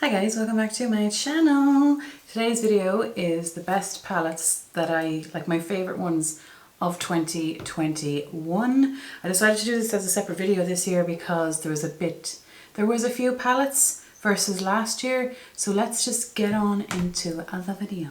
Hi guys, welcome back to my channel. Today's video is the best palettes that like my favorite ones of 2021. I decided to do this as a separate video this year because there was a few palettes versus last year. So let's just get on into the video.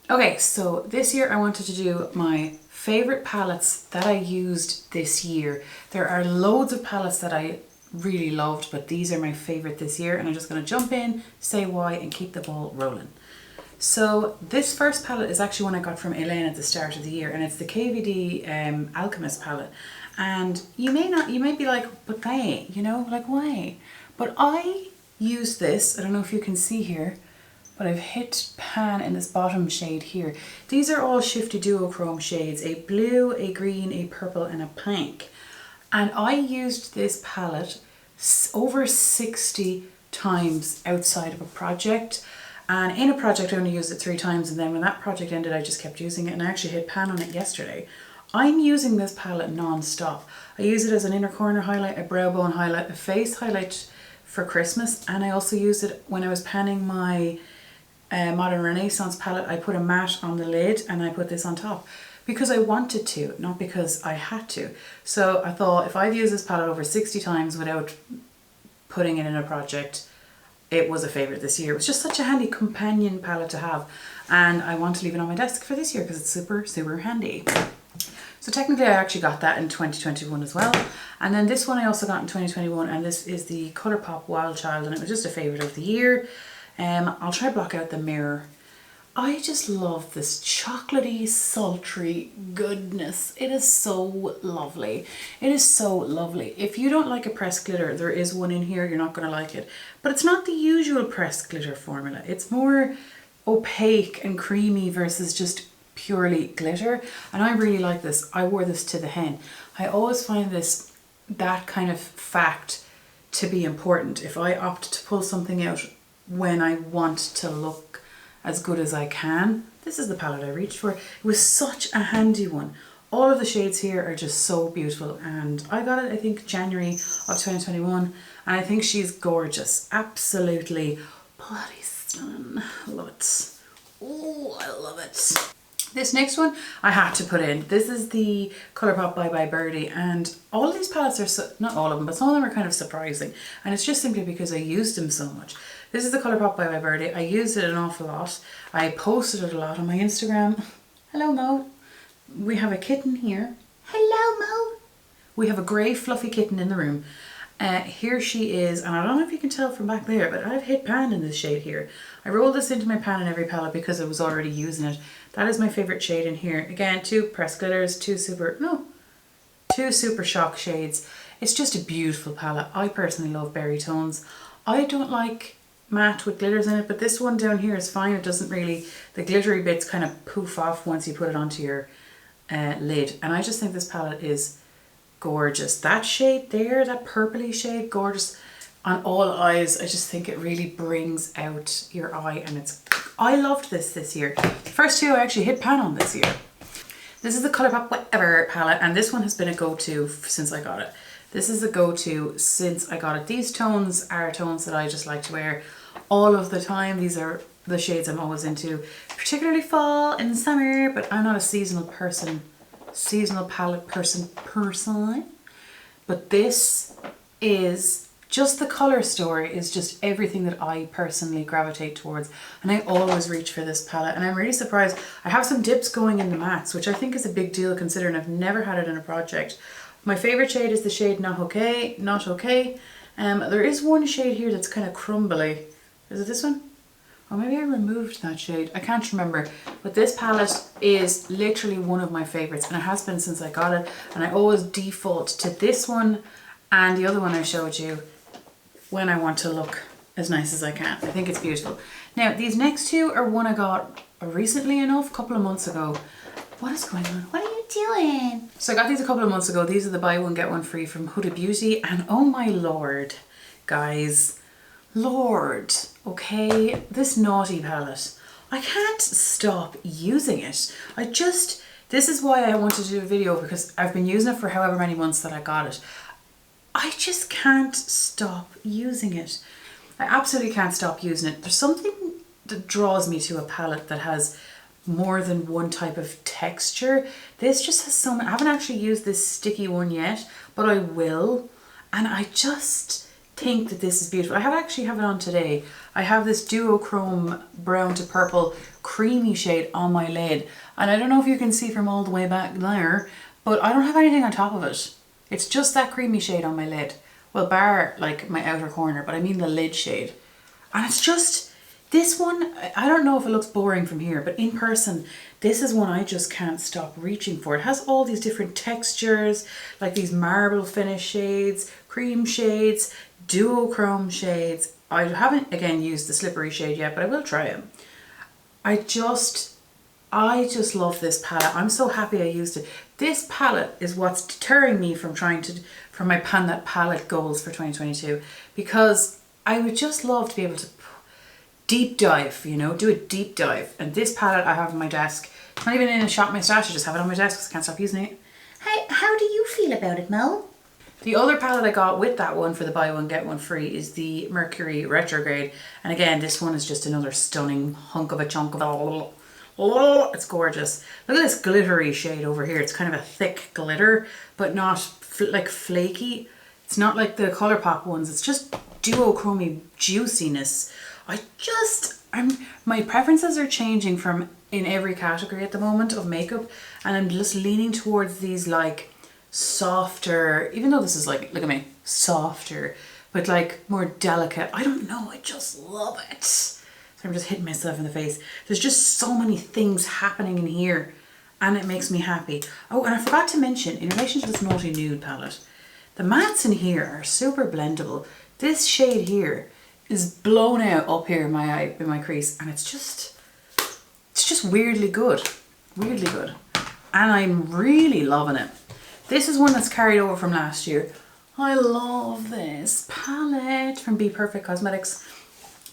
Okay, so this year I wanted to do my favorite palettes that I used this year. There are loads of palettes that I really loved, but these are my favorite this year, and I'm just going to jump in, say why, and keep the ball rolling. So this first palette is actually one I got from Elaine at the start of the year, and it's the KVD Alchemist palette. And you may be like, but why, why? But I used this, I don't know if you can see here, but I've hit pan in this bottom shade here. These are all Shifty Duochrome shades, a blue, a green, a purple, and a pink. And I used this palette over 60 times outside of a project. And in a project I only used it 3 times, and then when that project ended I just kept using it, and I actually hit pan on it yesterday. I'm using this palette non-stop. I use it as an inner corner highlight, a brow bone highlight, a face highlight for Christmas, and I also used it when I was panning my Modern Renaissance palette. I put a matte on the lid and I put this on top because I wanted to, not because I had to. So I thought if I've used this palette over 60 times without putting it in a project, it was a favourite this year. It was just such a handy companion palette to have, and I want to leave it on my desk for this year because it's super, super handy. So technically I actually got that in 2021 as well. And then this one I also got in 2021, and this is the Colourpop Wild Child, and it was just a favourite of the year. I'll try to block out the mirror. I just love this chocolatey, sultry goodness. It is so lovely. It is so lovely. If you don't like a pressed glitter, there is one in here, you're not going to like it. But it's not the usual pressed glitter formula. It's more opaque and creamy versus just purely glitter. And I really like this. I wore this to the hen. I always find that kind of fact to be important. If I opt to pull something out when I want to look as good as I can, this is the palette I reached for. It was such a handy one. All of the shades here are just so beautiful, and I got it I think January of 2021, and I think she's gorgeous. Absolutely bloody stunning. Love it. Oh, I love it. This next one I had to put in. This is the Colourpop Bye Bye Birdie, and all of these palettes are, not all of them, but some of them are kind of surprising, and it's just simply because I used them so much. This is the Colourpop Bye Bye Birdie. I used it an awful lot. I posted it a lot on my Instagram. Hello Mo. We have a kitten here. Hello Mo. We have a grey fluffy kitten in the room. Here she is, and I don't know if you can tell from back there, but I've hit pan in this shade here. I rolled this into my pan in every palette because I was already using it. That is my favourite shade in here. Again, 2 pressed glitters, 2 super shock shades. It's just a beautiful palette. I personally love berry tones. I don't like matte with glitters in it, but this one down here is fine. It doesn't really, the glittery bits kind of poof off once you put it onto your lid. And I just think this palette is gorgeous. That shade there, that purpley shade, gorgeous on all eyes. I just think it really brings out your eye, and I loved this year. The first 2 I actually hit pan on this year. This is the Colourpop Whatever palette, and this one has been a go-to since I got it. This is the go-to since I got it. These tones are tones that I just like to wear all of the time. These are the shades I'm always into, particularly fall and summer, but I'm not a seasonal palette person. But this is just, the colour story is just everything that I personally gravitate towards, and I always reach for this palette, and I'm really surprised. I have some dips going in the mattes, which I think is a big deal considering I've never had it in a project. My favourite shade is the shade Not Okay. There is one shade here that's kind of crumbly. Is it this one? Or maybe I removed that shade. I can't remember. But this palette is literally one of my favourites, and it has been since I got it. And I always default to this one and the other one I showed you when I want to look as nice as I can. I think it's beautiful. Now, these next 2 are one I got recently enough, a couple of months ago. What is going on? What are you doing? So I got these a couple of months ago. These are the buy one get one free from Huda Beauty, and oh my lord, guys, lord, okay, this Naughty palette, I can't stop using it. This is why I wanted to do a video, because I've been using it for however many months that I got it. I just can't stop using it. I absolutely can't stop using it. There's something that draws me to a palette that has more than one type of texture. This just has so many. I haven't actually used this sticky one yet, but I will. And I just think that this is beautiful. I actually have it on today. I have this duochrome brown to purple creamy shade on my lid. And I don't know if you can see from all the way back there, but I don't have anything on top of it. It's just that creamy shade on my lid. Well, bar like my outer corner, but I mean the lid shade. And it's just, this one, I don't know if it looks boring from here, but in person, this is one I just can't stop reaching for. It has all these different textures, like these marble finish shades, cream shades, duochrome shades. I haven't, again, used the slippery shade yet, but I will try it. I just love this palette. I'm so happy I used it. This palette is what's deterring me from from my Pan That palette goals for 2022, because I would just love to be able to deep dive, you know, do a deep dive. And this palette I have on my desk. It's not even in a shop my stash, I just have it on my desk because I can't stop using it. How do you feel about it, Mel? The other palette I got with that one for the buy one get one free is the Mercury Retrograde. And again, this one is just another stunning hunk of a chunk of it. Oh, it's gorgeous. Look at this glittery shade over here. It's kind of a thick glitter, but not like flaky. It's not like the Colourpop ones. It's just duochromy juiciness. My preferences are changing from in every category at the moment of makeup, and I'm just leaning towards these like softer, even though this is like, look at me, softer, but like more delicate. I don't know, I just love it. So I'm just hitting myself in the face. There's just so many things happening in here and it makes me happy. Oh, and I forgot to mention, in relation to this Naughty Nude palette, the mattes in here are super blendable. This shade here is blown out up here in my eye, in my crease, and it's just weirdly good. Weirdly good. And I'm really loving it. This is one that's carried over from last year. I love this palette from Bperfect Cosmetics.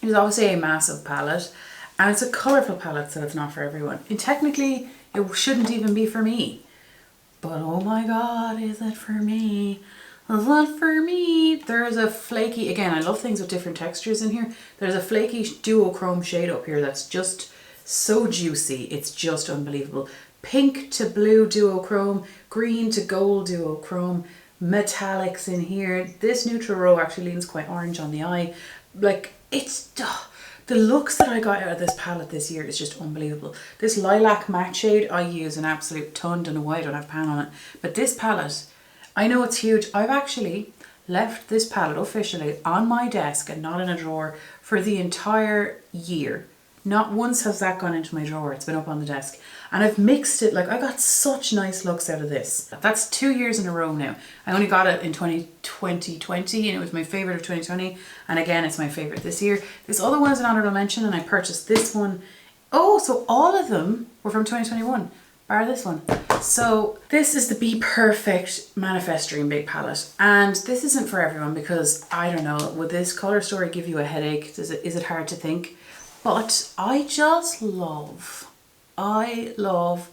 It is obviously a massive palette, and it's a colourful palette, so it's not for everyone. And technically, it shouldn't even be for me. But oh my god, is it for me? Is it for me? There's a flaky, again, I love things with different textures in here. There's a flaky duochrome shade up here that's just so juicy. It's just unbelievable. Pink to blue duochrome, green to gold duochrome, metallics in here. This neutral row actually leans quite orange on the eye. Like, it's the looks that I got out of this palette this year is just unbelievable. This lilac matte shade I use an absolute ton. Don't know why I don't have pan on it, but this palette, I know it's huge. I've actually left this palette officially on my desk and not in a drawer for the entire year. Not once has that gone into my drawer. It's been up on the desk. And I've mixed it, like I got such nice looks out of this. That's 2 years in a row now. I only got it in 2020 and it was my favourite of 2020. And again, it's my favourite this year. This other one is an honourable mention and I purchased this one. Oh, so all of them were from 2021, bar this one. So this is the Bperfect Manifest Dream Big Palette. And this isn't for everyone because, I don't know, would this colour story give you a headache? Is it hard to think? But I love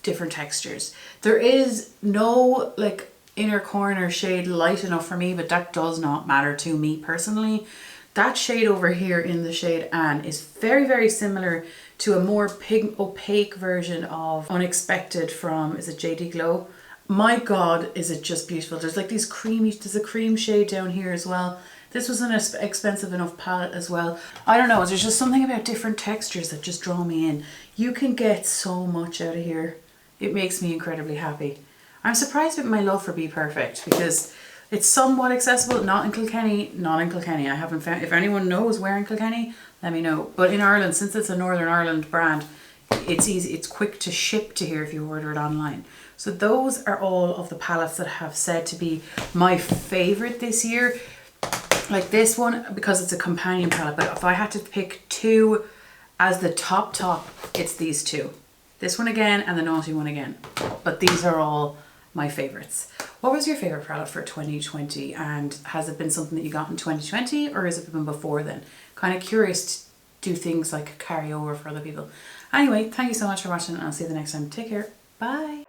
different textures. There is no like inner corner shade light enough for me, but that does not matter to me personally. That shade over here in the shade Anne is very, very similar to a more pink opaque version of Unexpected from, is it JD Glow? My god, is it just beautiful. There's like these creamy, there's a cream shade down here as well. This was an expensive enough palette as well. I don't know, there's just something about different textures that just draw me in. You can get so much out of here. It makes me incredibly happy. I'm surprised with my love for Bperfect because it's somewhat accessible, not in Kilkenny. I haven't found, if anyone knows where in Kilkenny, let me know. But in Ireland, since it's a Northern Ireland brand, it's easy, it's quick to ship to here if you order it online. So those are all of the palettes that I have said to be my favorite this year. Like this one, because it's a companion palette, but if I had to pick two as the top, it's these two. This one again and the Naughty one again. But these are all my favorites. What was your favorite palette for 2020? And has it been something that you got in 2020 or has it been before then? Kind of curious to do things like carry over for other people. Anyway, thank you so much for watching and I'll see you the next time. Take care. Bye.